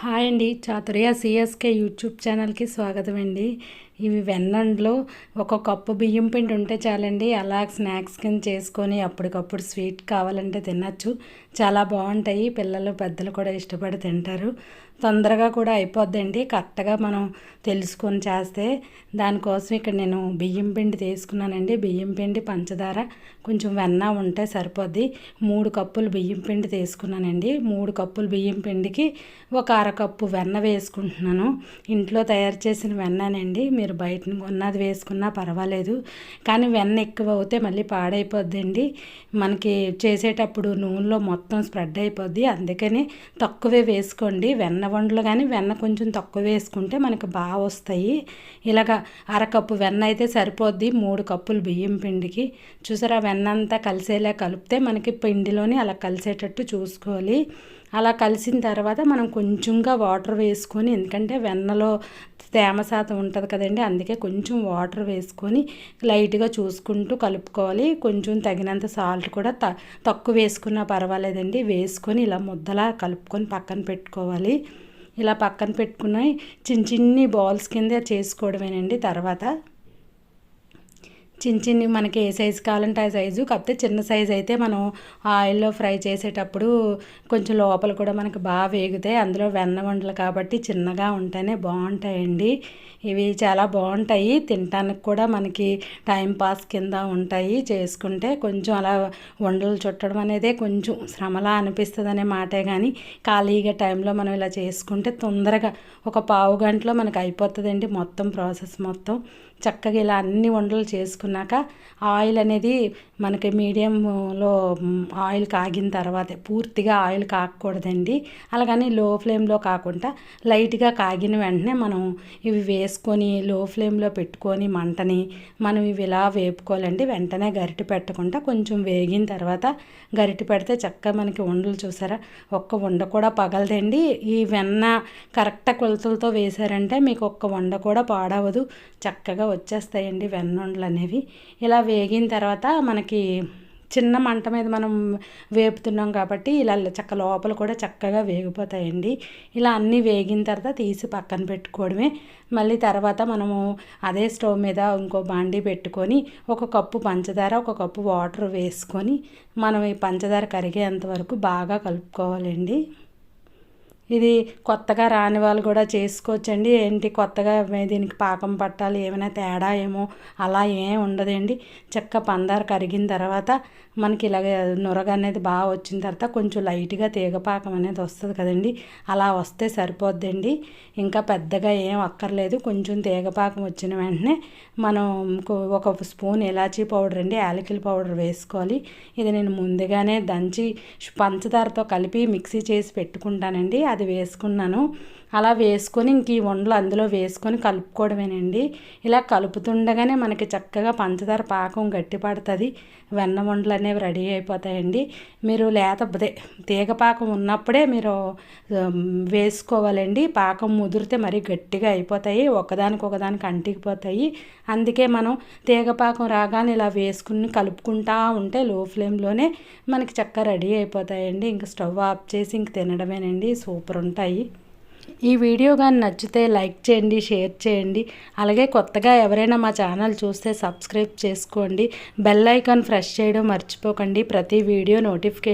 Hi అండి, Chaturya CSK YouTube ఛానల్కి స్వాగతం అండి. ఇవి వెన్నండ్లో ఒక కప్పు బియ్యం పిండి ఉంటే చాలండి, అలా స్నాక్స్ కింద చేసుకొని అప్పటికప్పుడు స్వీట్ కావాలంటే తినచ్చు. చాలా బాగుంటాయి, పిల్లలు పెద్దలు కూడా ఇష్టపడి తింటారు. తొందరగా కూడా అయిపోద్దండి, కరెక్ట్గా మనం తెలుసుకొని చేస్తే. దానికోసం ఇక్కడ నేను బియ్యం పిండి తీసుకున్నానండి. బియ్యం పిండి, పంచదార, కొంచెం వెన్న ఉంటే సరిపోద్ది. 3 కప్పులు బియ్యం పిండి తీసుకున్నానండి. 3 కప్పులు బియ్యం పిండికి ఒక అరకప్పు వెన్న వేసుకుంటున్నాను. ఇంట్లో తయారు చేసిన వెన్ననండి, మీరు బయట ఉన్నది వేసుకున్నా పర్వాలేదు. కానీ వెన్న ఎక్కువ అవుతే మళ్ళీ పాడైపోద్దండి. మనకి చేసేటప్పుడు నూనెలో మొత్తం స్ప్రెడ్ అయిపోద్ది. అందుకని తక్కువే వేసుకోండి. వెన్న వండలు కానీ వెన్న కొంచెం తక్కువ వేసుకుంటే మనకి బాగా వస్తాయి. ఇలాగ అరకప్పు వెన్న అయితే సరిపోద్ది 3 కప్పులు బియ్యం పిండికి. చూసారా, వెన్న అంతా కలిసేలా కలిపితే మనకి పిండిలోని అలా కలిసేటట్టు చూసుకోవాలి. అలా కలిసిన తర్వాత మనం కొంచెంగా వాటర్ వేసుకొని, ఎందుకంటే వెన్నలో తేమ శాతం ఉంటుంది కదండి, అందుకే కొంచెం వాటర్ వేసుకొని లైట్గా చూసుకుంటూ కలుపుకోవాలి. కొంచెం తగినంత సాల్ట్ కూడా తక్కువ వేసుకున్నా పర్వాలేదండి. వేసుకొని ఇలా ముద్దలా కలుపుకొని పక్కన పెట్టుకోవాలి. ఇలా పక్కన పెట్టుకుని చిన్ని బాల్స్ కింద చేసుకోవడమేనండి. తర్వాత చిన్ని మనకి ఏ సైజు కావాలంటే ఆ సైజు, కాకపోతే చిన్న సైజు అయితే మనం ఆయిల్లో ఫ్రై చేసేటప్పుడు కొంచెం లోపల కూడా మనకి బాగా వేగుతాయి. అందులో వెన్న వండలు కాబట్టి చిన్నగా ఉంటేనే బాగుంటాయండి. ఇవి చాలా బాగుంటాయి, తినడానికి కూడా మనకి టైం పాస్ కింద ఉంటాయి. చేసుకుంటే కొంచెం అలా వండలు చుట్టడం అనేది కొంచెం శ్రమలా అనిపిస్తుంది అనే మాటే, కానీ ఖాళీగా టైంలో మనం ఇలా చేసుకుంటే తొందరగా ఒక పావు గంటలో మనకు అయిపోతుందండి మొత్తం ప్రాసెస్ మొత్తం. చక్కగా ఇలా అన్ని వంటలు చేసుకున్నాక ఆయిల్ అనేది మనకి మీడియంలో ఆయిల్ కాగిన తర్వాతే, పూర్తిగా ఆయిల్ కాగకూడదండి. అలాగని లో ఫ్లేమ్లో కాకుండా లైట్గా కాగిన వెంటనే మనం ఇవి వేసుకొని లో ఫ్లేమ్లో పెట్టుకొని మంటని మనం ఇవి ఇలా వేపుకోవాలండి. వెంటనే గరిటె పెట్టకుండా కొంచెం వేగిన తర్వాత గరిటె పెడితే చక్కగా మనకి ఉండలు, చూసారా, ఒక్క ఉండ కూడా పగలదండి. ఈ వెన్న కరెక్ట్ కొలతలతో వేసారంటే మీకు ఒక్క వండ కూడా పాడవదు, చక్కగా వచ్చేస్తాయండి వెన్నుండలు అనేవి. ఇలా వేగిన తర్వాత మనకి చిన్న మంట మీద మనం వేపుతున్నాం కాబట్టి ఇలా లోపల కూడా చక్కగా వేగిపోతాయండి. ఇలా అన్నీ వేగిన తర్వాత తీసి పక్కన పెట్టుకోవడమే. మళ్ళీ తర్వాత మనము అదే స్టవ్ మీద ఇంకో బాండీ పెట్టుకొని ఒక కప్పు పంచదార, ఒక కప్పు వాటర్ వేసుకొని మనం ఈ పంచదార కరిగేంత వరకు బాగా కలుపుకోవాలండి. ఇది కొత్తగా రాని వాళ్ళు కూడా చేసుకోవచ్చండి. ఏంటి కొత్తగా దీనికి పాకం పట్టాలి, ఏమైనా తేడా ఏమో అలా ఏం ఉండదండి. పంచదార కరిగిన తర్వాత మనకి ఇలాగ నురగ అనేది బాగా వచ్చిన తర్వాత కొంచెం లైట్గా తీగపాకం అనేది వస్తుంది కదండి, అలా వస్తే సరిపోద్దండి. ఇంకా పెద్దగా ఏం అక్కర్లేదు. కొంచెం తీగపాకం వచ్చిన వెంటనే మనం ఒక స్పూన్ ఇలాచీ పౌడర్ అండి, యాలకుల పౌడర్ వేసుకోవాలి. ఇది నేను ముందుగానే దంచి పంచదారతో కలిపి మిక్సీ చేసి పెట్టుకుంటానండి, అది వేసుకున్నాను. అలా వేసుకొని ఇంక ఈ వండలు అందులో వేసుకొని కలుపుకోవడమేనండి. ఇలా కలుపుతుండగానే మనకి చక్కగా పంచదార పాకం గట్టి పడుతుంది, వెన్న వండలు అనేవి రెడీ అయిపోతాయండి. మీరు తీగ పాకం ఉన్నప్పుడే మీరు వేసుకోవాలండి. పాకం ముదిరితే మరీ గట్టిగా అయిపోతాయి, ఒకదానికి అంటికిపోతాయి. అందుకే మనం తీగ పాకం రాగానే ఇలా వేసుకుని కలుపుకుంటా ఉంటే లో ఫ్లేమ్లోనే మనకి చక్కగా రెడీ అయిపోతాయండి. ఇంక స్టవ్ ఆఫ్ చేసి ఇంక తినడమేనండి. సూపర్ ఉంటాయి. ఈ వీడియో కానీ నచ్చితే లైక్ చేయండి, షేర్ చేయండి. అలాగే కొత్తగా ఎవరైనా మా ఛానల్ చూస్తే సబ్స్క్రైబ్ చేసుకోండి. బెల్ ఐకాన్ ప్రెస్ చేయడం మర్చిపోకండి. ప్రతి వీడియో నోటిఫికేషన్